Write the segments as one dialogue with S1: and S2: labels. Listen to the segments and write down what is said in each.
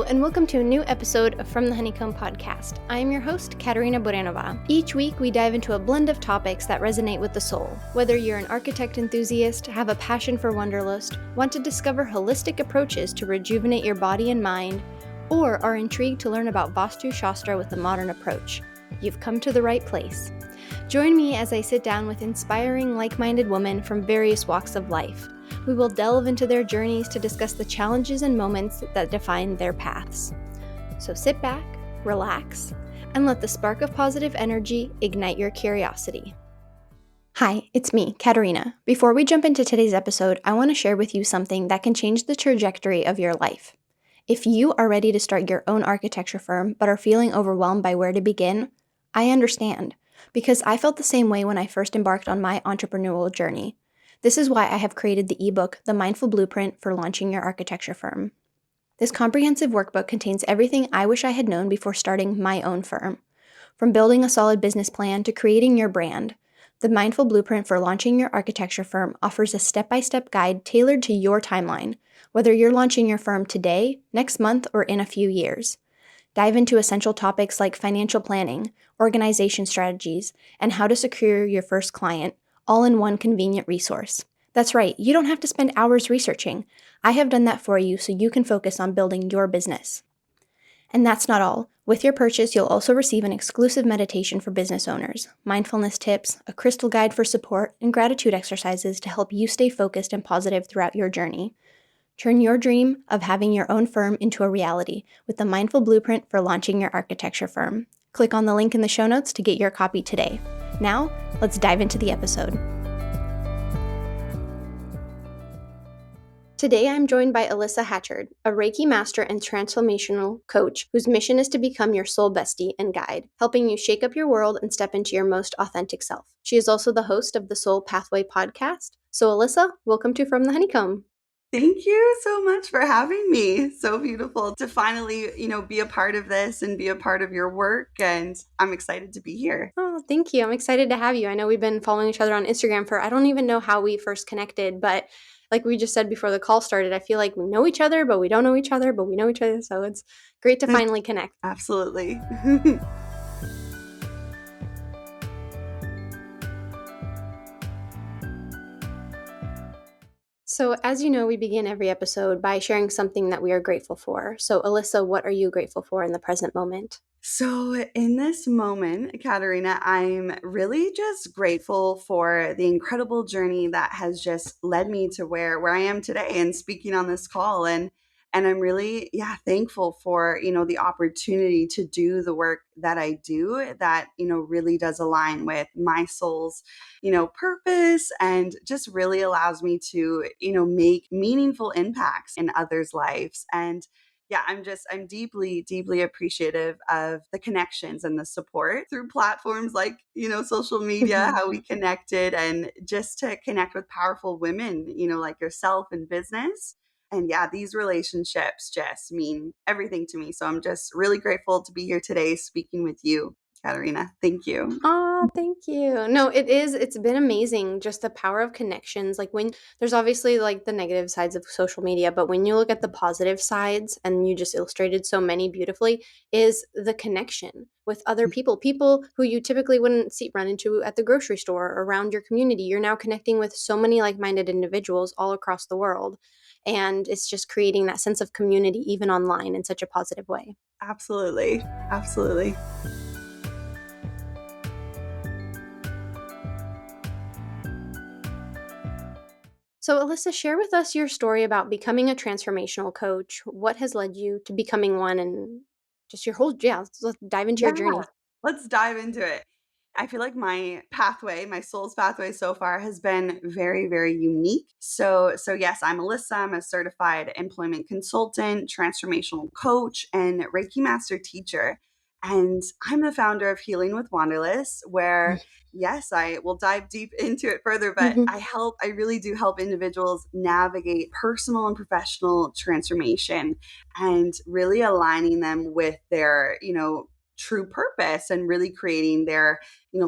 S1: Hello, and welcome to a new episode of From the Honeycomb podcast. I am your host, Katerina. Each week, we dive into a blend of topics that resonate with the soul. Whether you're an architect enthusiast, have a passion for wanderlust, want to discover holistic approaches to rejuvenate your body and mind, or are intrigued to learn about Vastu Shastra with a modern approach, you've come to the right place. Join me as I sit down with inspiring, like-minded women from various walks of life. We will delve into their journeys to discuss the challenges and moments that define their paths. So sit back, relax, and let the spark of positive energy ignite your curiosity. Hi, it's me, Katerina. Before we jump into today's episode, I want to share with you something that can change the trajectory of your life. If you are ready to start your own architecture firm but are feeling overwhelmed by where to begin, I understand, because I felt the same way when I first embarked on my entrepreneurial journey. This is why I have created the ebook, The Mindful Blueprint for Launching Your Architecture Firm. This comprehensive workbook contains everything I wish I had known before starting my own firm. From building a solid business plan to creating your brand, The Mindful Blueprint for Launching Your Architecture Firm offers a step-by-step guide tailored to your timeline, whether you're launching your firm today, next month, or in a few years. Dive into essential topics like financial planning, organization strategies, and how to secure your first client, all in one convenient resource. That's right, you don't have to spend hours researching. I have done that for you so you can focus on building your business. And that's not all. With your purchase, you'll also receive an exclusive meditation for business owners, mindfulness tips, a crystal guide for support, and gratitude exercises to help you stay focused and positive throughout your journey. Turn your dream of having your own firm into a reality with the Mindful Blueprint for Launching Your Architecture Firm. Click on the link in the show notes to get your copy today. Now, let's dive into the episode. Today, I'm joined by Alyssa Hatchard, a Reiki master and transformational coach whose mission is to become your soul bestie and guide, helping you shake up your world and step into your most authentic self. She is also the host of the Soul Pathway podcast. So, Alyssa, welcome to From the Honeycomb.
S2: Thank you so much for having me. So beautiful to finally, be a part of this and be a part of your work. And I'm excited to be here.
S1: Oh, thank you. I'm excited to have you. I know we've been following each other on Instagram I don't even know how we first connected, but like we just said before the call started, I feel like we know each other, but we don't know each other, but we know each other. So it's great to finally connect.
S2: Absolutely.
S1: So, as you know, we begin every episode by sharing something that we are grateful for. So, Alyssa, what are you grateful for in the present moment?
S2: So in this moment, Katerina, I'm really just grateful for the incredible journey that has just led me to where I am today and speaking on this call. And I'm really, thankful for, the opportunity to do the work that I do that, really does align with my soul's, purpose and just really allows me to, make meaningful impacts in others' lives. And I'm deeply, deeply appreciative of the connections and the support through platforms like, social media, how we connected and just to connect with powerful women, like yourself in business. And these relationships just mean everything to me. So I'm just really grateful to be here today speaking with you, Katerina. Thank you.
S1: Oh, thank you. No, it's been amazing. Just the power of connections. Like when there's obviously like the negative sides of social media, but when you look at the positive sides, and you just illustrated so many beautifully, is the connection with other people who you typically wouldn't run into at the grocery store or around your community. You're now connecting with so many like-minded individuals all across the world. And it's just creating that sense of community, even online, in such a positive way.
S2: Absolutely. Absolutely.
S1: So, Alyssa, share with us your story about becoming a transformational coach. What has led you to becoming one, and just your whole, let's dive into your journey.
S2: Let's dive into it. I feel like my pathway, my soul's pathway so far has been very, very unique. So yes, I'm Alyssa. I'm a certified employment consultant, transformational coach, and Reiki master teacher. And I'm the founder of Healing with Wanderlust, where yes, I will dive deep into it further, but I really do help individuals navigate personal and professional transformation and really aligning them with their, true purpose and really creating their,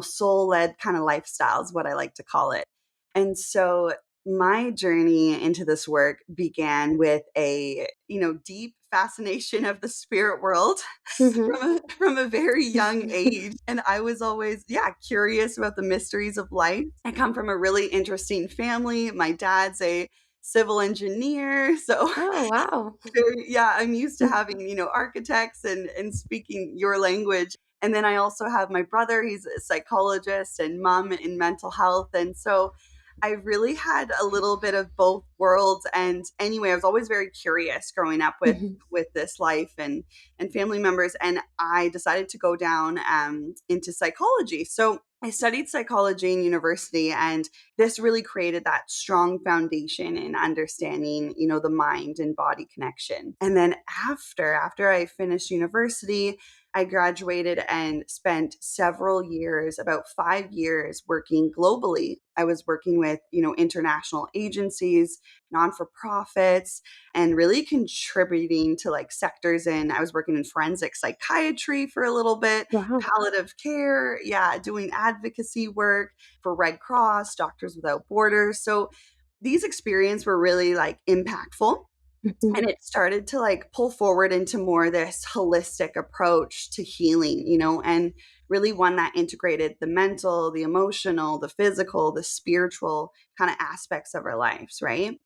S2: soul-led kind of lifestyle is what I like to call it. And so my journey into this work began with a, deep fascination of the spirit world
S1: Mm-hmm.
S2: from a very young age. And I was always, curious about the mysteries of life. I come from a really interesting family. My dad's a civil engineer. So
S1: Oh, wow.
S2: I'm used to having, architects and speaking your language. And then I also have my brother, he's a psychologist, and mom in mental health. And so I really had a little bit of both worlds. And anyway, I was always very curious growing up
S1: Mm-hmm.
S2: with this life and family members. And I decided to go down into psychology. So I studied psychology in university, and this really created that strong foundation in understanding, the mind and body connection. And then after I finished university, I graduated and spent several years, about 5 years, working globally. I was working with, international agencies, non-for-profits, and really contributing to like sectors in, I was working in forensic psychiatry for a little bit,
S1: Wow.
S2: palliative care, doing advocacy work for Red Cross, Doctors Without Borders. So these experiences were really like impactful,
S1: Mm-hmm.
S2: and it started to like pull forward into more this holistic approach to healing, and really one that integrated the mental, the emotional, the physical, the spiritual kind of aspects of our lives, right?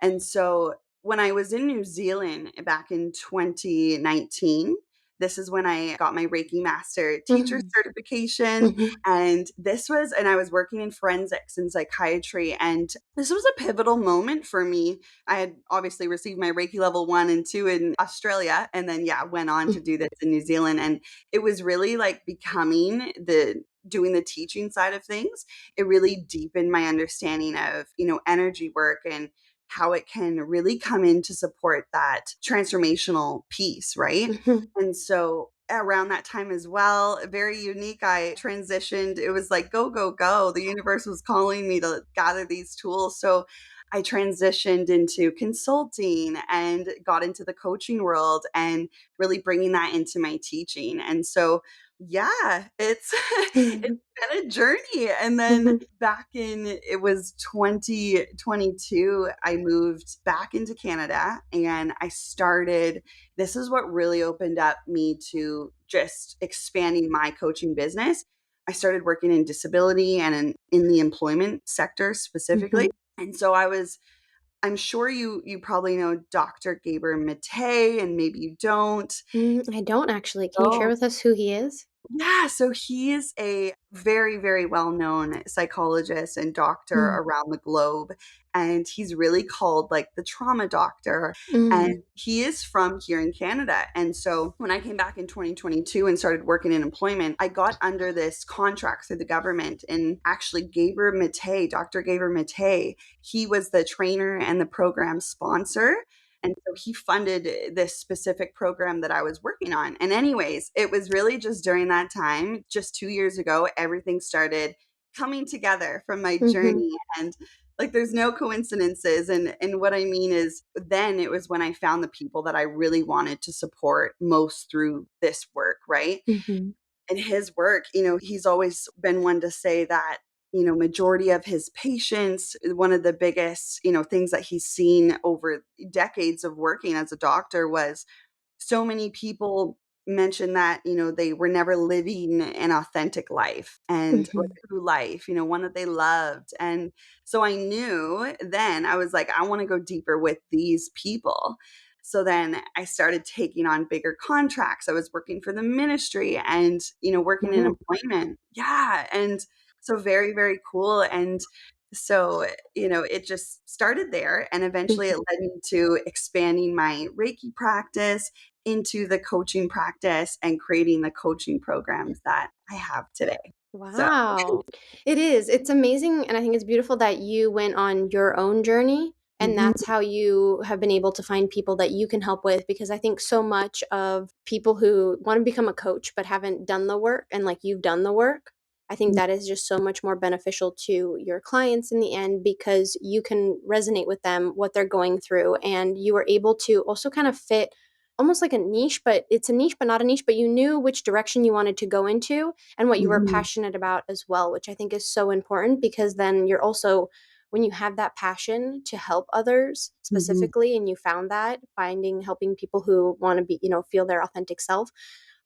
S2: And so when I was in New Zealand back in 2019, this is when I got my Reiki Master Teacher
S1: Mm-hmm.
S2: certification.
S1: Mm-hmm.
S2: And I was working in forensics and psychiatry. And this was a pivotal moment for me. I had obviously received my Reiki level 1 and 2 in Australia. And then, went on to do this in New Zealand. And it was really like doing the teaching side of things. It really deepened my understanding of, energy work and how it can really come in to support that transformational piece, right?
S1: Mm-hmm.
S2: And so around that time as well, very unique, I transitioned. It was like, go, go, go. The universe was calling me to gather these tools. So I transitioned into consulting and got into the coaching world and really bringing that into my teaching. And so, it's it's been a journey. And then
S1: Mm-hmm.
S2: back in, it was 2022, I moved back into Canada, and I started, this is what really opened up me to just expanding my coaching business. I started working in disability and in the employment sector
S1: Mm-hmm.
S2: specifically. And so I'm sure you probably know Dr. Gaber Mate, and maybe you don't.
S1: I don't actually. Can you share with us who he is?
S2: Yeah, so he's a very, very well-known psychologist and doctor around the globe, and he's really called like the trauma doctor. And
S1: Mm-hmm.
S2: he is from here in Canada. And so when I came back in 2022 and started working in employment, I got under this contract through the government. And actually, Gaber Mate, Dr. Gaber Mate, he was the trainer and the program sponsor. And so he funded this specific program that I was working on. And, anyways, it was really just during that time, just 2 years ago, everything started coming together from my
S1: Mm-hmm.
S2: journey. And like, there's no coincidences. And what I mean is, then it was when I found the people that I really wanted to support most through this work, right?
S1: Mm-hmm.
S2: And his work, he's always been one to say that, majority of his patients, one of the biggest, things that he's seen over decades of working as a doctor was so many people mention that, they were never living an authentic life and like
S1: Mm-hmm.
S2: true life, one that they loved. And so I knew then, I was like, I want to go deeper with these people. So then I started taking on bigger contracts. I was working for the ministry and, working in
S1: Wow.
S2: employment. Yeah. And so very, very cool. And so, it just started there. And eventually it
S1: Mhm.
S2: led me to expanding my Reiki practice into the coaching practice and creating the coaching programs that I have today. So,
S1: Wow. It is. It's amazing, and I think it's beautiful that you went on your own journey, and
S2: mhm,
S1: that's how you have been able to find people that you can help with, because I think so much of people who want to become a coach but haven't done the work, and like you've done the work, I think that is just so much more beneficial to your clients in the end, because you can resonate with them, what they're going through, and you are able to also kind of fit almost like a niche, but it's a niche but not a niche, but you knew which direction you wanted to go into and what you were
S2: mhm,
S1: passionate about as well, which I think is so important, because then you're also when you have that passion to help others
S2: Mhm.
S1: specifically, and you found that helping people who want to be, feel their authentic self,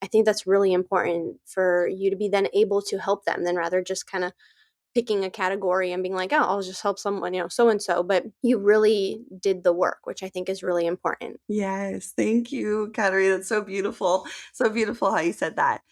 S1: I think that's really important for you to be then able to help them than rather just kind of picking a category and being like, oh, I'll just help someone, so and so. But you really did the work, which I think is really important.
S2: Yes, thank you, Katerina. That's so beautiful. So beautiful how you said that.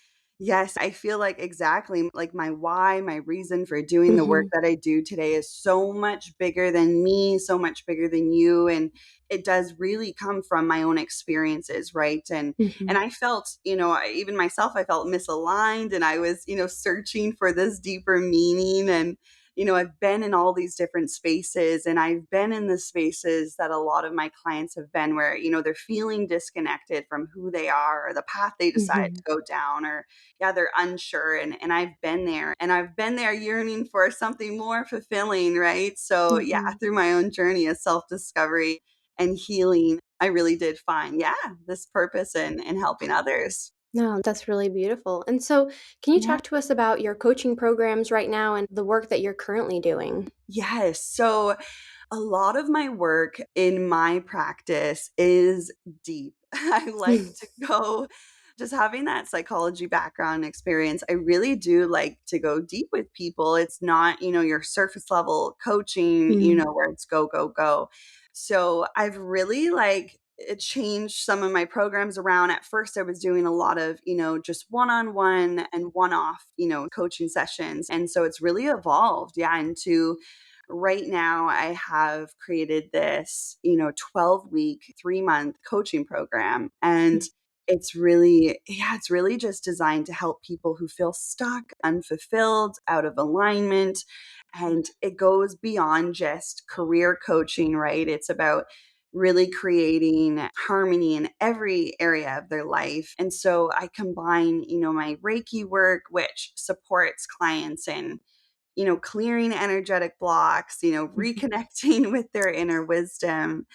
S2: Yes, I feel like exactly like my why, my reason for doing the work
S1: Hmm.
S2: that I do today is so much bigger than me, so much bigger than you. And it does really come from my own experiences, right? And
S1: Hmm.
S2: I felt, even myself, I felt misaligned and I was, searching for this deeper meaning. And I've been in all these different spaces and I've been in the spaces that a lot of my clients have been where, they're feeling disconnected from who they are or the path they decided
S1: Hmm.
S2: to go down or yeah, they're unsure. And I've been there and I've been there yearning for something more fulfilling, right? So yeah,
S1: Hmm.
S2: through my own journey of self-discovery and healing, I really did find, yeah, this purpose in helping others.
S1: No, that's really beautiful. And so, can you
S2: Yeah.
S1: talk to us about your coaching programs right now and the work that you're currently doing?
S2: Yes. So a lot of my work in my practice is deep. I like to go just having that psychology background experience. I really do like to go deep with people. It's not, your surface level coaching,
S1: Mm.
S2: where it's go, go, go. So I've really changed some of my programs around. At first, I was doing a lot of, just one on one and one off, coaching sessions. And so it's really evolved, yeah, into right now I have created this 12-week 3-month coaching program, and it's really just designed to help people who feel stuck, unfulfilled, out of alignment. And it goes beyond just career coaching, right? It's about really creating harmony in every area of their life. And so I combine my Reiki work, which supports clients in clearing energetic blocks, reconnecting with their inner wisdom.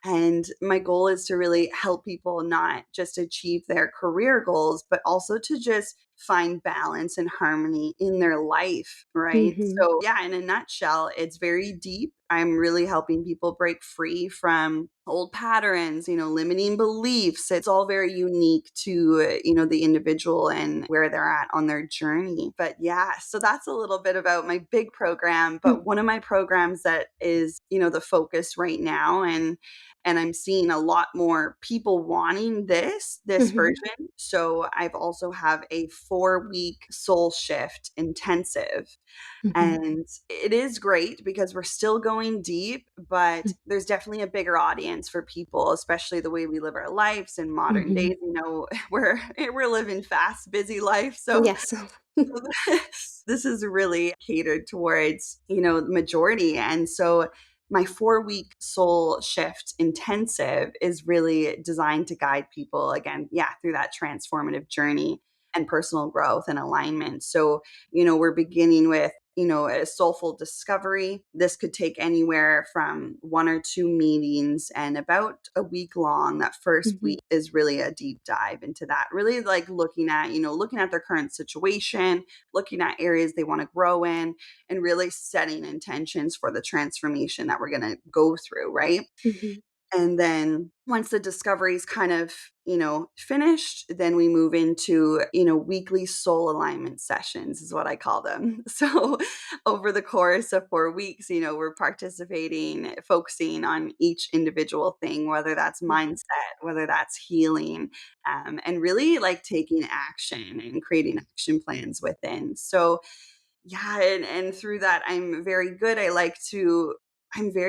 S2: And my goal is to really help people not just achieve their career goals, but also to just find balance and harmony in their life, right?
S1: Hmm.
S2: So, yeah, in a nutshell, it's very deep. I'm really helping people break free from old patterns, limiting beliefs. It's all very unique to, the individual and where they're at on their journey. But yeah, so that's a little bit about my big program. But one of my programs that is, the focus right now and I'm seeing a lot more people wanting this
S1: Hmm.
S2: version. So I've also have a 4-week soul shift intensive,
S1: Hmm.
S2: and it is great because we're still going deep, but there's definitely a bigger audience for people, especially the way we live our lives in modern
S1: Hmm.
S2: days. We're living fast, busy life. So
S1: Yes.
S2: this is really catered towards, the majority. And so my 4-week soul shift intensive is really designed to guide people again, yeah, through that transformative journey and personal growth and alignment. So, we're beginning with, a soulful discovery. This could take anywhere from 1 or 2 meetings and about a week long. That first
S1: Hmm.
S2: week is really a deep dive into that, really like looking at their current situation, looking at areas they want to grow in, and really setting intentions for the transformation that we're going to go through, right?
S1: Hmm.
S2: And then once the discovery is kind of, finished, then we move into, weekly soul alignment sessions is what I call them. So over the course of 4 weeks, we're participating, focusing on each individual thing, whether that's mindset, whether that's healing, and really like taking action and creating action plans within. So yeah, and through that, I'm very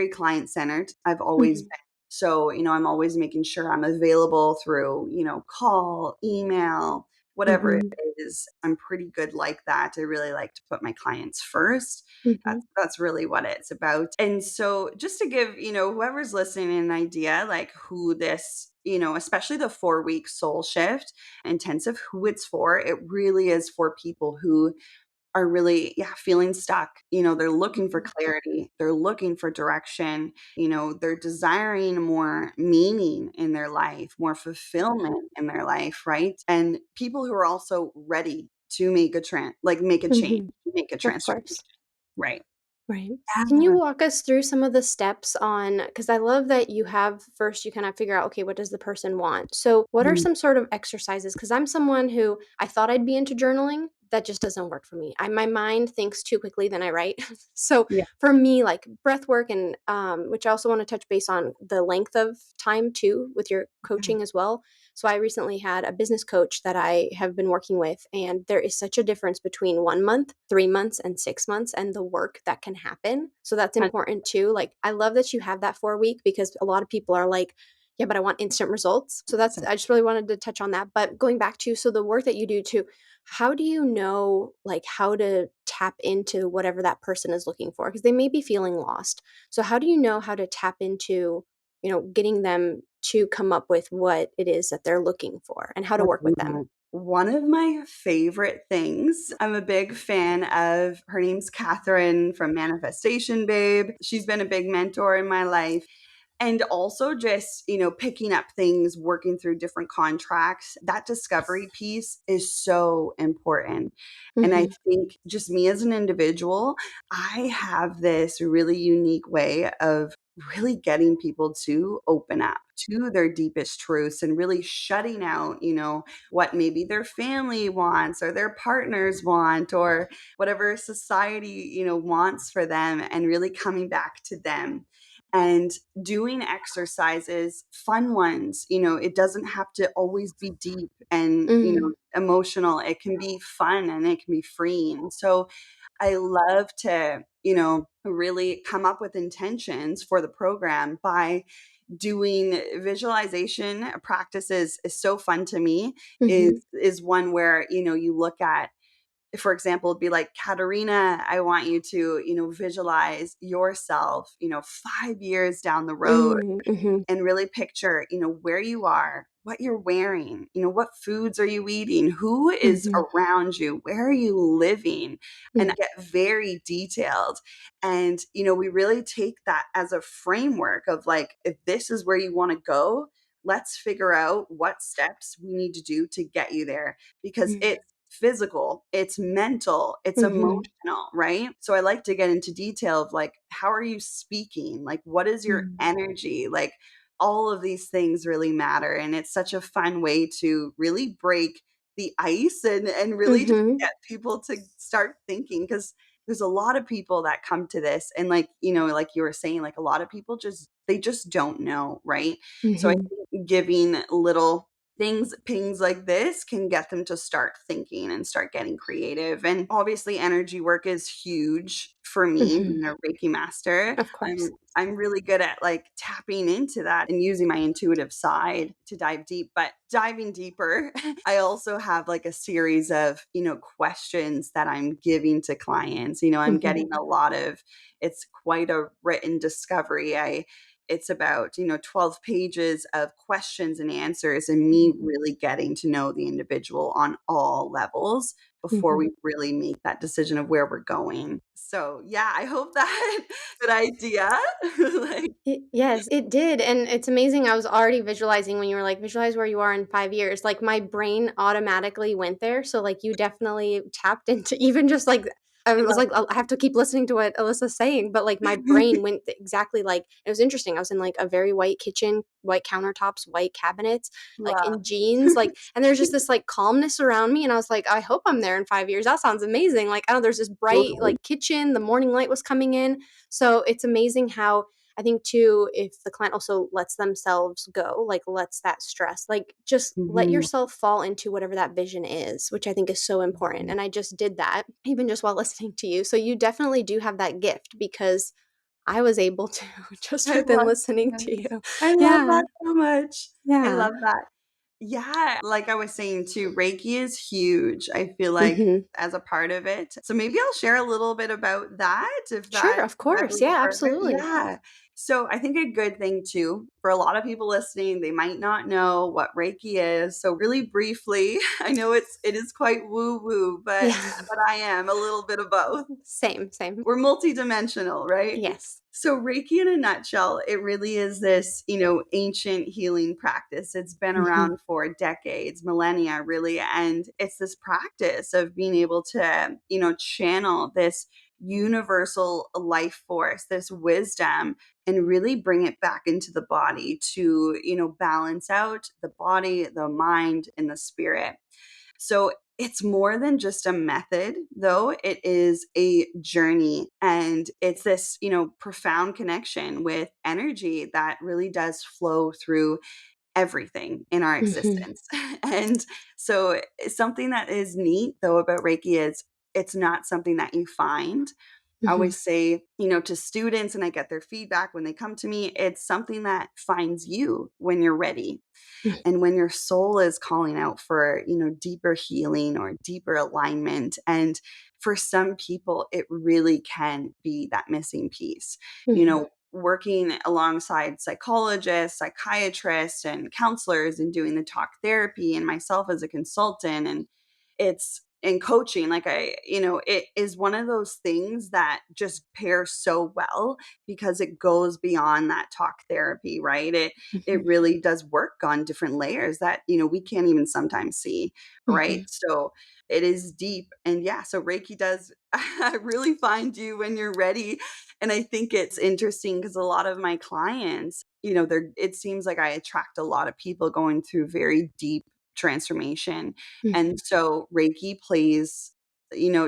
S2: client centered. I've always
S1: Hmm.
S2: been. So, I'm always making sure I'm available through, call, email, whatever it
S1: Hmm.
S2: is. I'm pretty good like that. I really like to put my clients first.
S1: Hmm.
S2: That's really what it's about. And so just to give, whoever's listening an idea, like who this, especially the 4-week soul shift intensive, who it's for, it really is for people who are really, yeah, feeling stuck. They're looking for clarity, they're looking for direction, they're desiring more meaning in their life, more fulfillment in their life, right? And people who are also ready to make a change,
S1: Hmm.
S2: make a
S1: Of
S2: transformation,
S1: course.
S2: right?
S1: Right. Can you
S2: Yeah.
S1: walk us through some of the steps on, because I love that you have first, you kind of figure out, okay, what does the person want? So, what are
S2: Mhm.
S1: some sort of exercises? Because I'm someone who I thought I'd be into journaling. That just doesn't work for me. My mind thinks too quickly than I write. So
S2: Yeah.
S1: for me, like breath work and which I also want to touch base on the length of time too with your
S2: Yeah.
S1: coaching as well. So I recently had a business coach that I have been working with, and there is such a difference between 1 month, 3 months, and 6 months, and the work that can happen. So that's important too. Like, I love that you have that 4 week because a lot of people are like, yeah, but I want instant results. So that's,
S2: 100%.
S1: I just really wanted to touch on that. But going back to, so the work that you do too, how do you know like how to tap into whatever that person is looking for? Because they may be feeling lost. So how do you know how to tap into, getting them to come up with what it is that they're looking for and how to work with them?
S2: One of my favorite things, I'm a big fan of, her name's Catherine from Manifestation Babe. She's been a big mentor in my life. And also just, picking up things, working through different contracts, that discovery piece is so important. And I
S1: Mhm.
S2: think just me as an individual, I have this really unique way of really getting people to open up to their deepest truths and really shutting out, what maybe their family wants or their partners want or whatever society, wants for them, and really coming back to them. And doing exercises, fun ones, it doesn't have to always be deep and,
S1: Mhm.
S2: emotional. It can be fun and it can be freeing. So I love to, really come up with intentions for the program by doing visualization practices. Is so fun to me. is
S1: Mhm.
S2: is one where, you look at, for example, it'd be like, Katerina, I want you to, visualize yourself, 5 years down the road,
S1: Mhm. Mhm.
S2: and really picture, where you are, what you're wearing, what foods are you eating, who is
S1: Mhm.
S2: around you, where are you living, and
S1: Mhm.
S2: get very detailed. And, we really take that as a framework of like, if this is where you want to go, let's figure out what steps we need to do to get you there, because
S1: Mhm.
S2: it's physical, it's mental, it's
S1: Mhm.
S2: emotional, right? So I like to get into detail of like, how are you speaking? Like, what is your
S1: Mhm.
S2: energy? Like, all of these things really matter. And it's such a fun way to really break the ice and really just
S1: Mhm.
S2: get people to start thinking. Because there's a lot of people that come to this, and like, like you were saying, like a lot of people they just don't know, right? So I
S1: Mhm.
S2: think giving little things, pings like this can get them to start thinking and start getting creative. And obviously energy work is huge for me,
S1: Mhm.
S2: being a Reiki master.
S1: Of course.
S2: I'm really good at like tapping into that and using my intuitive side to dive deep. But diving deeper, I also have like a series of, questions that I'm giving to clients. I'm
S1: Mhm.
S2: getting a lot of, it's quite a written discovery. It's about, 12 pages of questions and answers, and me
S1: Mhm.
S2: really getting to know the individual on all levels before
S1: Mhm.
S2: we really make that decision of where we're going. So, yeah, I hope that good idea. Like,
S1: Yes, it did, and it's amazing. I was already visualizing when you were like, "Visualize where you are in 5 years." Like, my brain automatically went there, so, like, you definitely tapped into even just, like I
S2: I
S1: was
S2: love
S1: like, I have to keep listening to what Alyssa's saying, but, like, my brain went exactly like it was interesting. I was in, like, a very white kitchen, white countertops, white cabinets, like,
S2: love.
S1: in jeans, like and there's just this, like, calmness around me, and I was like, "I hope I'm there in 5 years. That sounds amazing." Like, I don't know, there's this bright,
S2: Totally.
S1: like, kitchen, the morning light was coming in, so it's amazing how I think too, if the client also lets themselves go, like lets that stress, like just let
S2: Mhm.
S1: yourself fall into whatever that vision is, which I think is so important.
S2: Mhm.
S1: And I just did that, even just while listening to you. So you definitely do have that gift because I was able to just
S2: I
S1: within
S2: love
S1: listening
S2: that.
S1: to you.
S2: I love
S1: Yeah.
S2: that so much. I
S1: Yeah.
S2: love that. Yeah, like I was saying too, Reiki is huge. I feel like
S1: Hmm.
S2: as a part of it. So maybe I'll share a little bit about that, if
S1: Sure.
S2: that
S1: Of
S2: that
S1: course.
S2: would be
S1: Yeah.
S2: perfect.
S1: Absolutely.
S2: Yeah. So I think a good thing too, for a lot of people listening, they might not know what Reiki is. So really briefly, I know it is quite woo-woo, but
S1: Yeah.
S2: I am a little bit of both.
S1: Same. Same.
S2: We're multidimensional, right?
S1: Yes.
S2: So Reiki in a nutshell, it really is this, ancient healing practice. It's been
S1: Hmm.
S2: around for decades, millennia really, and it's this practice of being able to, channel this universal life force, this wisdom, and really bring it back into the body to, balance out the body, the mind, and the spirit. So it's more than just a method, though. It is a journey. And it's this, profound connection with energy that really does flow through everything in our
S1: Mhm.
S2: existence. And so something that is neat, though, about Reiki is it's not something that you find. I
S1: Mhm.
S2: always say, to students, and I get their feedback when they come to me, it's something that finds you when you're ready.
S1: Mhm.
S2: And when your soul is calling out for, deeper healing or deeper alignment. And for some people, it really can be that missing piece.
S1: Mhm.
S2: Working alongside psychologists, psychiatrists, and counselors, and doing the talk therapy, and myself as a consultant, and it's in coaching, like it is one of those things that just pairs so well because it goes beyond that talk therapy, right? It
S1: Mhm.
S2: really does work on different layers that we can't even sometimes see, right?
S1: Mhm.
S2: So it is deep. And yeah, so Reiki does really find you when you're ready. And I think it's interesting because a lot of my clients, it seems like I attract a lot of people going through very deep transformation.
S1: Mhm.
S2: And so Reiki plays,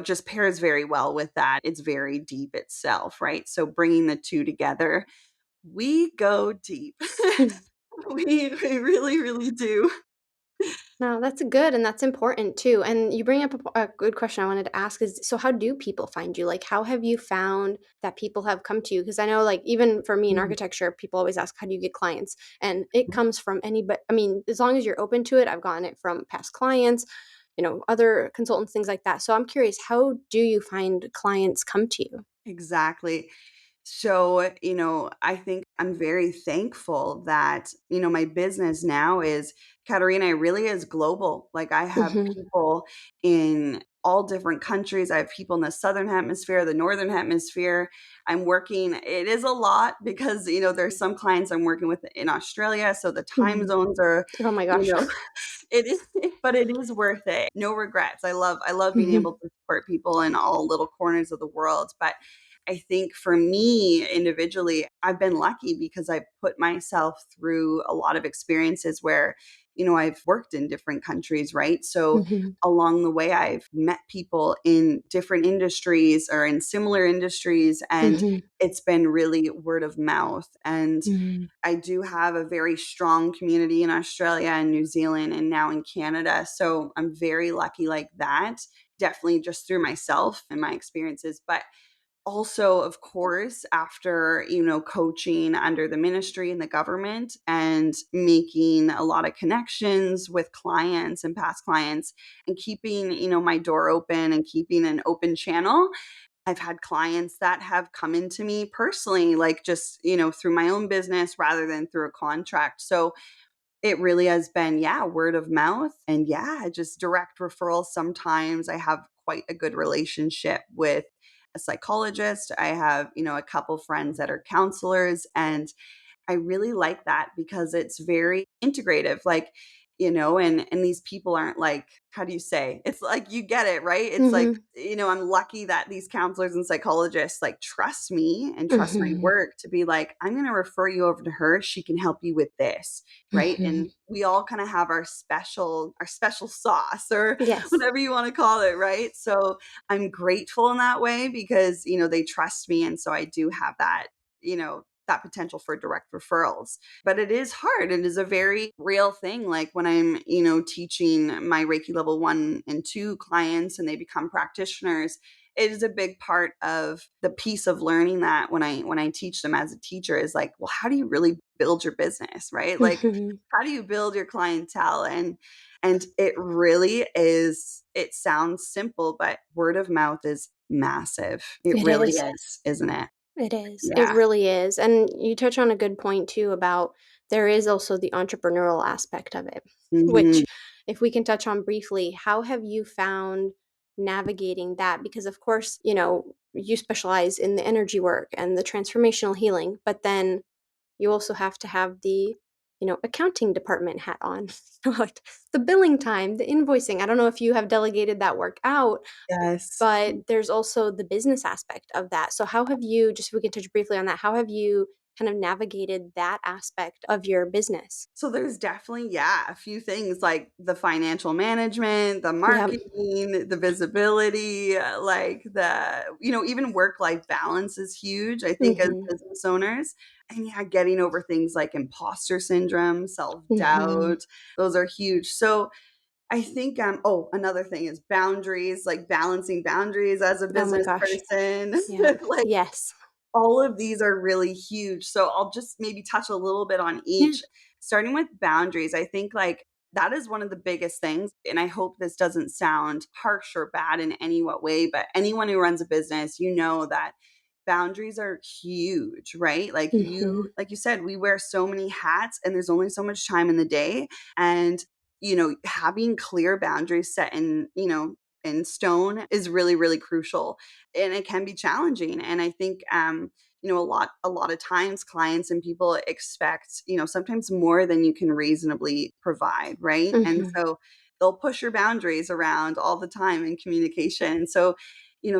S2: just pairs very well with that. It's very deep itself, right? So bringing the two together, we go deep.
S1: Mhm.
S2: We really, really do.
S1: No, that's good and that's important too. And you bring up a good question I wanted to ask is so how do people find you? Like how have you found that people have come to you? Because I know like even for me in
S2: Mhm.
S1: architecture, people always ask how do you get clients? And it comes from anybody. I mean, as long as you're open to it, I've gotten it from past clients, other consultants, things like that. So I'm curious, how do you find clients come to you?
S2: Exactly. So, I think I'm very thankful that, my business now is Katerina, it really is global. Like I have
S1: Mhm.
S2: people in all different countries. I have people in the southern hemisphere, the northern hemisphere. I'm working, it is a lot because, there's some clients I'm working with in Australia. So the time
S1: Mhm.
S2: zones are,
S1: Oh my
S2: you
S1: gosh.
S2: know, it is, but it is worth it. No regrets. I love being
S1: Mhm.
S2: able to support people in all little corners of the world. But I think for me individually, I've been lucky because I put myself through a lot of experiences where, I've worked in different countries, right? So
S1: Mhm.
S2: along the way, I've met people in different industries or in similar industries, and
S1: Mhm.
S2: it's been really word of mouth. And
S1: Mhm.
S2: I do have a very strong community in Australia and New Zealand and now in Canada. So I'm very lucky like that, definitely just through myself and my experiences. But also, of course, after, coaching under the ministry and the government and making a lot of connections with clients and past clients and keeping, my door open and keeping an open channel, I've had clients that have come into me personally, like just, through my own business rather than through a contract. So it really has been, yeah, word of mouth and yeah, just direct referrals. Sometimes I have quite a good relationship with a psychologist. I have, a couple friends that are counselors, and I really like that because it's very integrative. Like, and these people aren't like, how do you say? It's like you get it, right? It's like,
S1: Mhm.
S2: I'm lucky that these counselors and psychologists like trust me and trust my
S1: Mhm.
S2: work to be like, I'm going to refer you over to her. She can help you with this, right?
S1: Mhm.
S2: And we all kind of have our special sauce or
S1: Yes.
S2: whatever you want to call it, right? So I'm grateful in that way because, they trust me, and so I do have that potential for direct referrals. But it is hard. It is a very real thing. Like when I'm, teaching my Reiki level 1 and 2 clients and they become practitioners, it is a big part of the piece of learning that when I teach them as a teacher is like, well, how do you really build your business, right? Like
S1: Mhm.
S2: how do you build your clientele? And it really is, it sounds simple, but word of mouth is massive. It
S1: It
S2: really
S1: is.
S2: is, isn't it?
S1: It is. It
S2: Yeah.
S1: really is. And you touch on a good point too about there is also the entrepreneurial aspect of it,
S2: Mhm.
S1: which if we can touch on briefly, how have you found navigating that? Because of course, you specialize in the energy work and the transformational healing, but then you also have to have the accounting department hat on, like the billing time, the invoicing. I don't know if you have delegated that work out,
S2: Yes.
S1: but there's also the business aspect of that. So how have you, just if we can touch briefly on that, how have you kind of navigated that aspect of your business?
S2: So there's definitely, yeah, a few things like the financial management, the
S1: Yep.
S2: marketing, the visibility, like even work-life balance is huge, I think, as
S1: Mm-hmm.
S2: business owners. And yeah, getting over things like imposter syndrome,
S1: Mm-hmm.
S2: self-doubt, those are huge. So I think, another thing is boundaries, like balancing boundaries as a
S1: Oh my
S2: business
S1: gosh.
S2: person.
S1: Yep.
S2: Like
S1: Yes.
S2: all of these are really huge. So I'll just maybe touch a little bit on
S1: Yeah.
S2: each. Starting with boundaries, I think like that is one of the biggest things. And I hope this doesn't sound harsh or bad in any what way, but anyone who runs a business, you know that boundaries are huge, right?
S1: Mm-hmm.
S2: Like you said, we wear so many hats and there's only so much time in the day. And, having clear boundaries set in stone is really, really crucial, and it can be challenging. And I think a lot of times clients and people expect sometimes more than you can reasonably provide, right? And
S1: Mm-hmm.
S2: so they'll push your boundaries around all the time in communication. So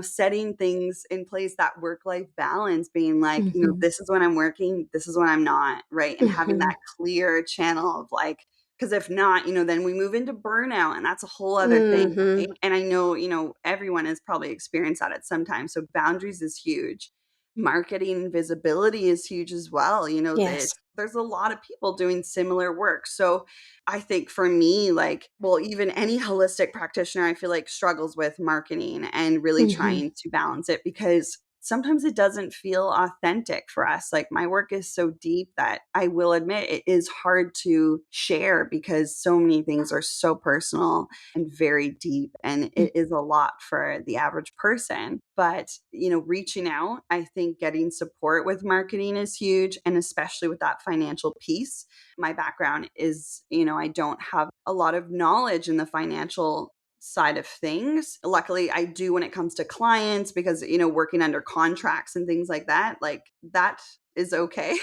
S2: setting things in place, that work life balance, being like,
S1: Mm-hmm.
S2: this is when I'm working, this is when I'm not, right? And having
S1: Mm-hmm.
S2: that clear channel of like, because if not, then we move into burnout, and that's a whole other thing, right?
S1: Mm-hmm.
S2: And I know, everyone has probably experienced that at some time. So boundaries is huge. Marketing visibility is huge as well.
S1: Yes.
S2: There's a lot of people doing similar work. So I think for me, like, well, even any holistic practitioner, I feel like struggles with marketing and really
S1: Mm-hmm.
S2: trying to balance it, because sometimes it doesn't feel authentic for us. Like my work is so deep that I will admit it is hard to share because so many things are so personal and very deep, and it is a lot for the average person. But reaching out, I think getting support with marketing is huge, and especially with that financial piece. My background is, I don't have a lot of knowledge in the financial side of things. Luckily, I do when it comes to clients, because working under contracts and things like that, like that is okay.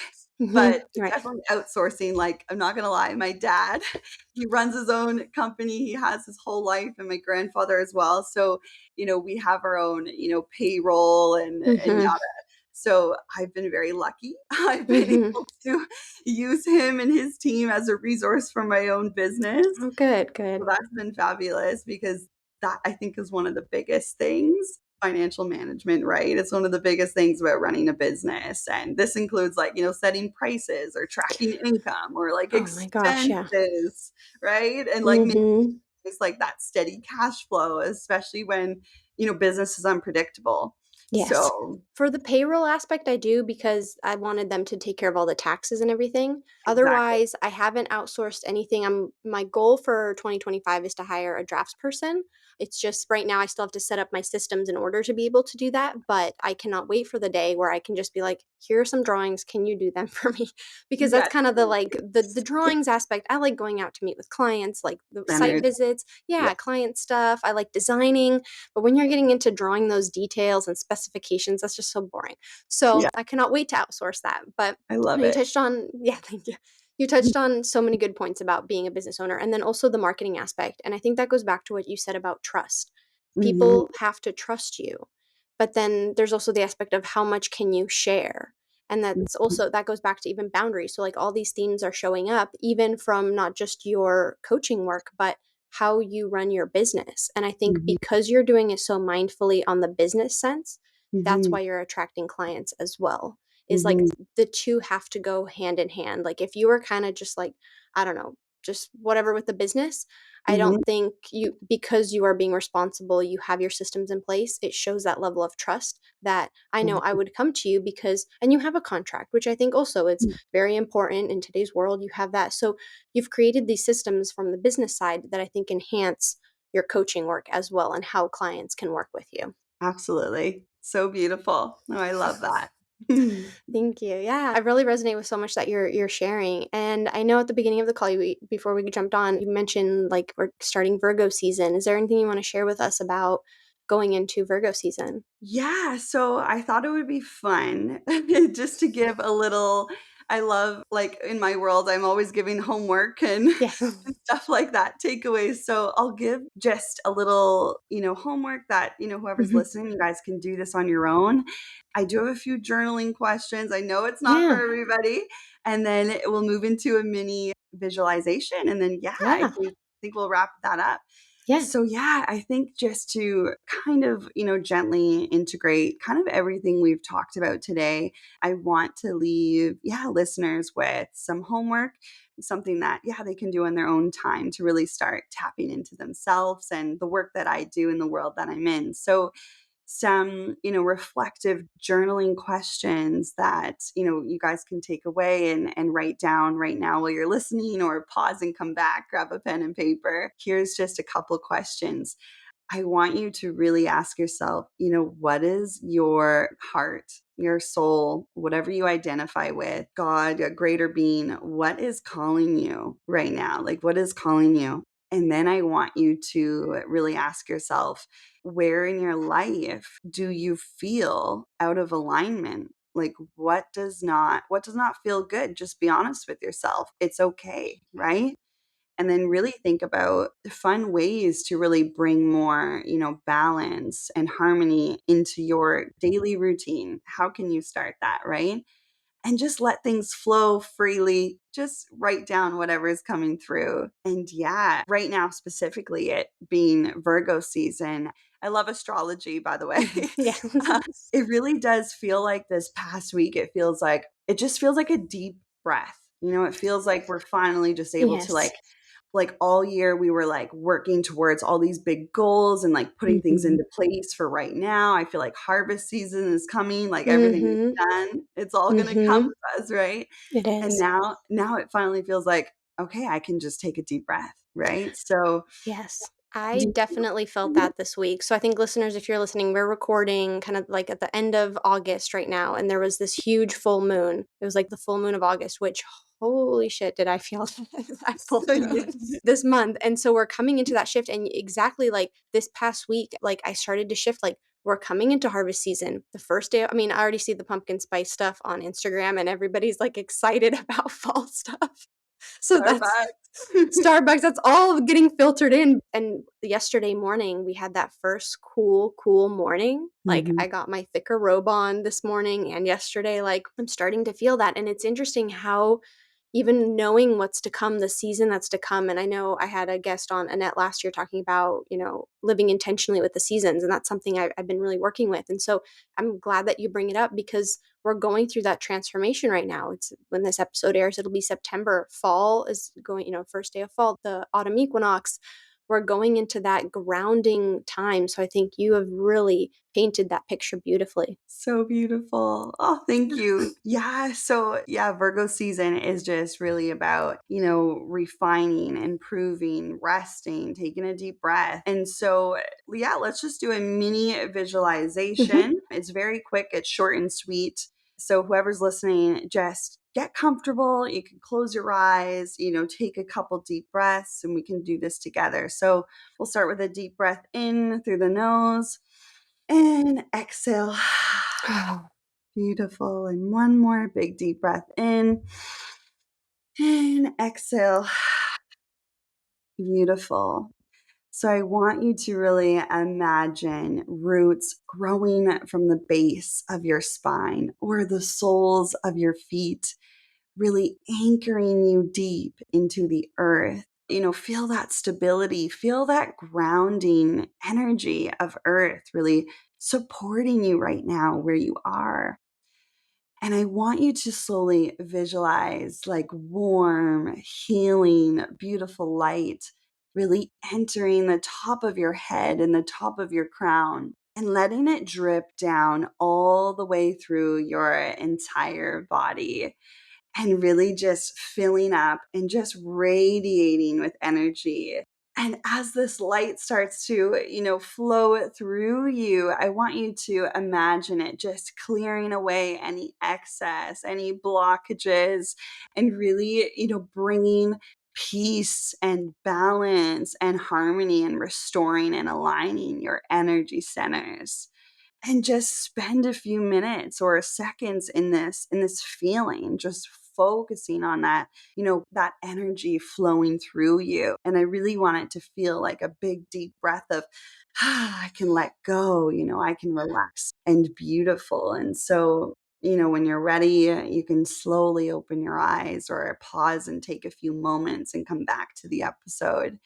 S2: But
S1: Mm-hmm. Right.
S2: definitely outsourcing, like, I'm not gonna lie, my dad, he runs his own company, he has his whole life, and my grandfather as well. So, we have our own, payroll and
S1: Mm-hmm.
S2: yada. So I've been very lucky. I've been
S1: Mm-hmm.
S2: able to use him and his team as a resource for my own business.
S1: Oh, good,
S2: So
S1: good.
S2: that's been fabulous, because that, I think, is one of the biggest things. Financial management, right? It's one of the biggest things about running a business. And this includes like, setting prices or tracking income or like
S1: Oh my gosh, yeah.
S2: expenses, right? And like making
S1: Mm-hmm.
S2: it's like that steady cash flow, especially when, business is unpredictable.
S1: Yes.
S2: So
S1: For the payroll aspect, I do because I wanted them to take care of all the taxes and everything.
S2: exactly.
S1: Otherwise, I haven't outsourced anything. My goal for 2025 is to hire a drafts person. It's just right now I still have to set up my systems in order to be able to do that, but I cannot wait for the day where I can just be like, here are some drawings, can you do them for me? Because that's
S2: Yes.
S1: kind of the like the drawings aspect. I like going out to meet with clients, like the site
S2: Centered.
S1: visits.
S2: Yeah.
S1: Yeah, client stuff. I like designing. But when you're getting into drawing those details and specifications, that's just so boring. So
S2: Yeah.
S1: I cannot wait to outsource that. But
S2: I love
S1: you
S2: it.
S1: touched on, yeah, thank you. You touched on so many good points about being a business owner and then also the marketing aspect. And I think that goes back to what you said about trust.
S2: Hmm.
S1: People have to trust you. But then there's also the aspect of how much can you share? And that's also that goes back to even boundaries. So like all these themes are showing up even from not just your coaching work, but how you run your business. And I think
S2: Hmm.
S1: because you're doing it so mindfully on the business sense, that's
S2: Hmm.
S1: why you're attracting clients as well. Is like
S2: Hmm.
S1: the two have to go hand in hand. Like if you were kind of just like, I don't know, just whatever with the business, I
S2: Hmm.
S1: don't think you, because you are being responsible, you have your systems in place, it shows that level of trust that I know I would come to you because, and you have a contract, which I think also it's very important in today's world. You have that. So you've created these systems from the business side that I think enhance your coaching work as well and how clients can work with you.
S2: Absolutely. So beautiful. Oh, I love that.
S1: Thank you. Yeah, I really resonate with so much that you're sharing. And I know at the beginning of the call, before we jumped on, you mentioned like we're starting Virgo season. Is there anything you want to share with us about going into Virgo season?
S2: Yeah, so I thought it would be fun just to give a little I love, like, in my world, I'm always giving homework and
S1: Yeah.
S2: and stuff like that, takeaways. So I'll give just a little, homework that, whoever's
S1: Mhm.
S2: listening, you guys can do this on your own. I do have a few journaling questions. I know it's not for
S1: Yeah.
S2: everybody. And then we'll move into a mini visualization. And then, yeah, I
S1: Yeah.
S2: think we'll wrap that up.
S1: Yeah.
S2: So, yeah, I think just to kind of, gently integrate kind of everything we've talked about today, I want to leave, listeners with some homework, something that, they can do in their own time to really start tapping into themselves and the work that I do in the world that I'm in. So, some, reflective journaling questions that, you guys can take away and write down right now while you're listening, or pause and come back, grab a pen and paper. Here's just a couple questions. I want you to really ask yourself, what is your heart, your soul, whatever you identify with, God, a greater being, what is calling you right now? Like, what is calling you? And then I want you to really ask yourself, where in your life do you feel out of alignment? Like, what does not feel good? Just be honest with yourself. It's okay, right? And then really think about fun ways to really bring more, balance and harmony into your daily routine. How can you start that, right? And just let things flow freely. Just write down whatever is coming through. And yeah, right now, specifically, it being Virgo season, I love astrology, by the way.
S1: Yeah.
S2: Uh, it really does feel like this past week, it just feels like a deep breath. It feels like we're finally just able to,
S1: Yes.
S2: like all year we were like working towards all these big goals and like putting things
S1: Mhm.
S2: into place for right now. I feel like harvest season is coming, like everything is
S1: Mhm.
S2: done. It's all going to come
S1: Mhm.
S2: to us, right?
S1: It
S2: And
S1: is.
S2: now it finally feels like, okay, I can just take a deep breath, right? So
S1: Yes. I
S2: do
S1: definitely felt
S2: you
S1: that this week. So I think listeners, if you're listening, we're recording kind of like at the end of August right now, and there was this huge full moon. It was like the full moon of August, which holy shit did I feel that full
S2: so
S1: moon this month. And so we're coming into that shift, and exactly like this past week, like I started to shift, like we're coming into harvest season. The first day, I mean, I already see the pumpkin spice stuff on Instagram and everybody's like excited about fall stuff. So that's
S2: Starbucks.
S1: Starbucks, that's all getting filtered in. And yesterday morning, we had that first cool morning. Like,
S2: Mhm.
S1: I got my thicker robe on this morning and yesterday, like, I'm starting to feel that. And it's interesting how even knowing what's to come, the season that's to come. And I know I had a guest on, Annette, last year talking about, living intentionally with the seasons. And that's something I've been really working with. And so I'm glad that you bring it up because we're going through that transformation right now. It's when this episode airs, it'll be September. Fall is going, first day of fall, the autumn equinox. We're going into that grounding time. So I think you have really painted that picture beautifully.
S2: So beautiful. Oh, thank you. Yeah. So, yeah, Virgo season is just really about, refining, improving, resting, taking a deep breath. And so, yeah, let's just do a mini
S1: Hmm.
S2: visualization. It's very quick, it's short and sweet. So, whoever's listening, just get comfortable. You can close your eyes, take a couple deep breaths, and we can do this together. So, we'll start with a deep breath in through the nose. And exhale.
S1: Oh,
S2: Beautiful. And one more big deep breath in and exhale. Beautiful. So I want you to really imagine roots growing from the base of your spine or the soles of your feet, really anchoring you deep into the earth. Feel that stability, feel that grounding energy of earth really supporting you right now where you are. And I want you to slowly visualize like warm, healing, beautiful light really entering the top of your head and the top of your crown and letting it drip down all the way through your entire body and really just filling up and just radiating with energy. And as this light starts to, flow through you, I want you to imagine it just clearing away any excess, any blockages, and really, bringing peace and balance and harmony and restoring and aligning your energy centers. And just spend a few minutes or seconds in this feeling, just focusing on that, that energy flowing through you. And I really want it to feel like a big, deep breath of, I can let go, I can relax and beautiful. And so, when you're ready, you can slowly open your eyes or pause and take a few moments and come back to the episode.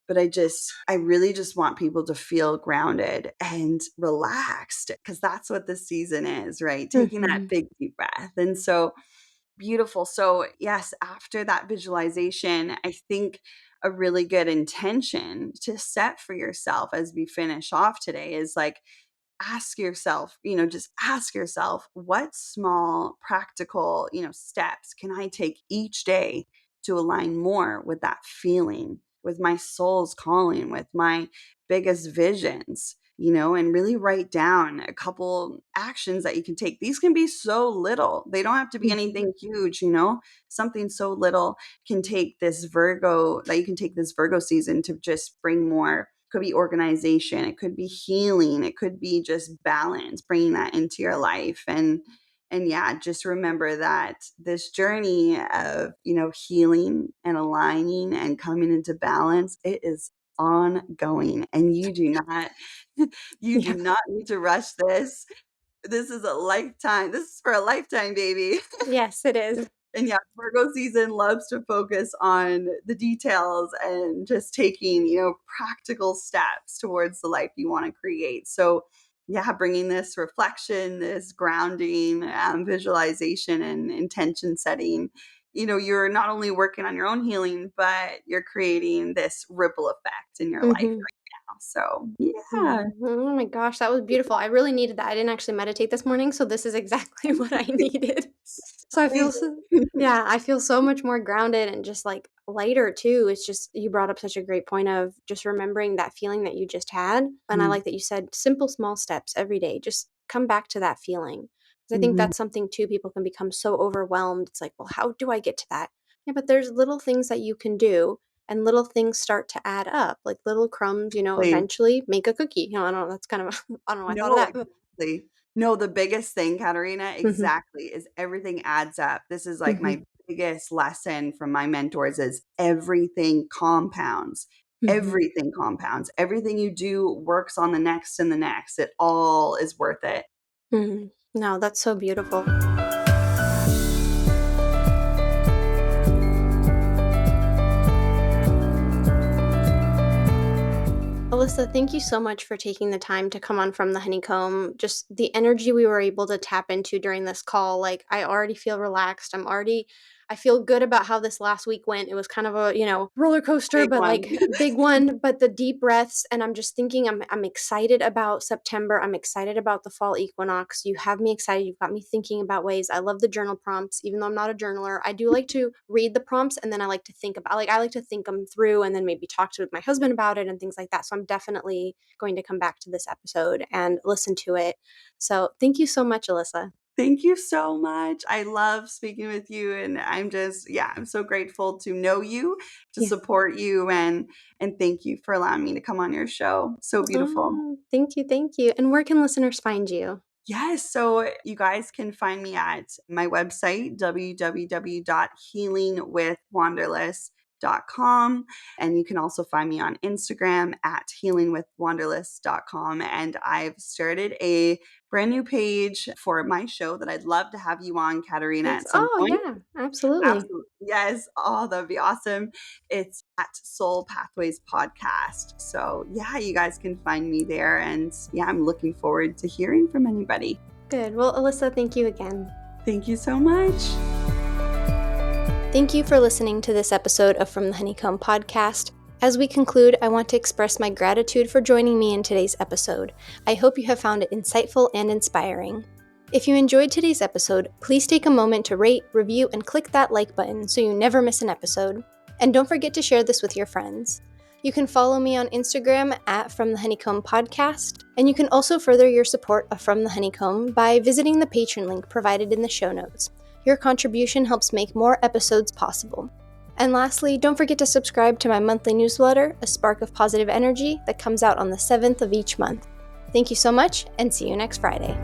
S2: But I really just want people to feel grounded and relaxed, because that's what this season is, right? Taking that
S1: Mm-hmm.
S2: big deep breath. And so beautiful. So yes, after that visualization, I think a really good intention to set for yourself as we finish off today is like, ask yourself, just ask yourself, what small practical, steps can I take each day to align more with that feeling, with my soul's calling, with my biggest visions, and really write down a couple actions that you can take. These can be so little. They don't have to be anything huge, something so little can take this Virgo season to just bring more. Could be organization, it could be healing, it could be just balance, bringing that into your life. And yeah, just remember that this journey of, healing and aligning and coming into balance, it is ongoing, and you do not you do
S1: Yeah.
S2: not need to rush this. This is a lifetime. This is for a lifetime, baby.
S1: Yes, it is.
S2: And yeah, Virgo season loves to focus on the details and just taking, practical steps towards the life you want to create. So yeah, bringing this reflection, this grounding, visualization and intention setting, you're not only working on your own healing, but you're creating this ripple effect in your life
S1: Mm-hmm.
S2: right now. So yeah.
S1: Mhm. Oh my gosh, that was beautiful. I really needed that. I didn't actually meditate this morning, so this is exactly what I needed. So I feel
S2: Amazing.
S1: so yeah, I feel so much more grounded and just like lighter too. It's just you brought up such a great point of just remembering that feeling that you just had. And I like that you said simple small steps every day. Just come back to that feeling. Because I think
S2: Mhm.
S1: that's something too people can become so overwhelmed. It's like, well, how do I get to that? Yeah, but there's little things that you can do and little things start to add up, like little crumbs,
S2: Please.
S1: eventually make a cookie. I don't know, that's kind of I don't know, I thought of
S2: No,
S1: that. But
S2: exactly. No, the biggest thing, Katerina,
S1: mhm,
S2: exactly, is everything adds up. This is like
S1: mhm,
S2: my biggest lesson from my mentors is everything compounds.
S1: mhm,
S2: Everything compounds. Everything you do works on the next and the next. It all is worth it.
S1: mhm. No, that's so beautiful. Alyssa, thank you so much for taking the time to come on From the Honeycomb. Just the energy we were able to tap into during this call, like I already feel relaxed. I feel good about how this last week went. It was kind of a, roller coaster,
S2: Big
S1: but
S2: one.
S1: like a big one, but the deep breaths. And I'm just thinking I'm excited about September. I'm excited about the fall equinox. You have me excited. You've got me thinking about ways. I love the journal prompts, even though I'm not a journaler. I do like to read the prompts and then I like to think about, I like to think them through and then maybe talk to my husband about it and things like that. So I'm definitely going to come back to this episode and listen to it. So thank you so much, Alyssa.
S2: Thank you so much. I love speaking with you, and I'm so grateful to know you, to
S1: Yeah.
S2: support you, and thank you for allowing me to come on your show. So beautiful.
S1: Oh, thank you. Thank you. And where can listeners find you?
S2: Yes, so you guys can find me at my website, www.healingwithwanderless.com. And you can also find me on Instagram at healingwithwanderless.com. And I've started a brand new page for my show that I'd love to have you on, Katerina,
S1: Yes.
S2: at some
S1: Oh,
S2: point.
S1: yeah, absolutely.
S2: Absolutely. Yes. Oh, that'd be awesome. It's at Soul Pathways Podcast. So, yeah, you guys can find me there. And yeah, I'm looking forward to hearing from anybody.
S1: Good. Well, Alyssa, thank you again.
S2: Thank you so much.
S1: Thank you for listening to this episode of From the Honeycomb podcast. As we conclude, I want to express my gratitude for joining me in today's episode. I hope you have found it insightful and inspiring. If you enjoyed today's episode, please take a moment to rate, review, and click that like button so you never miss an episode. And don't forget to share this with your friends. You can follow me on Instagram at From the Honeycomb Podcast, and you can also further your support of From the Honeycomb by visiting the Patreon link provided in the show notes. Your contribution helps make more episodes possible. And lastly, don't forget to subscribe to my monthly newsletter, A Spark of Positive Energy, that comes out on the 7th of each month. Thank you so much, and see you next Friday.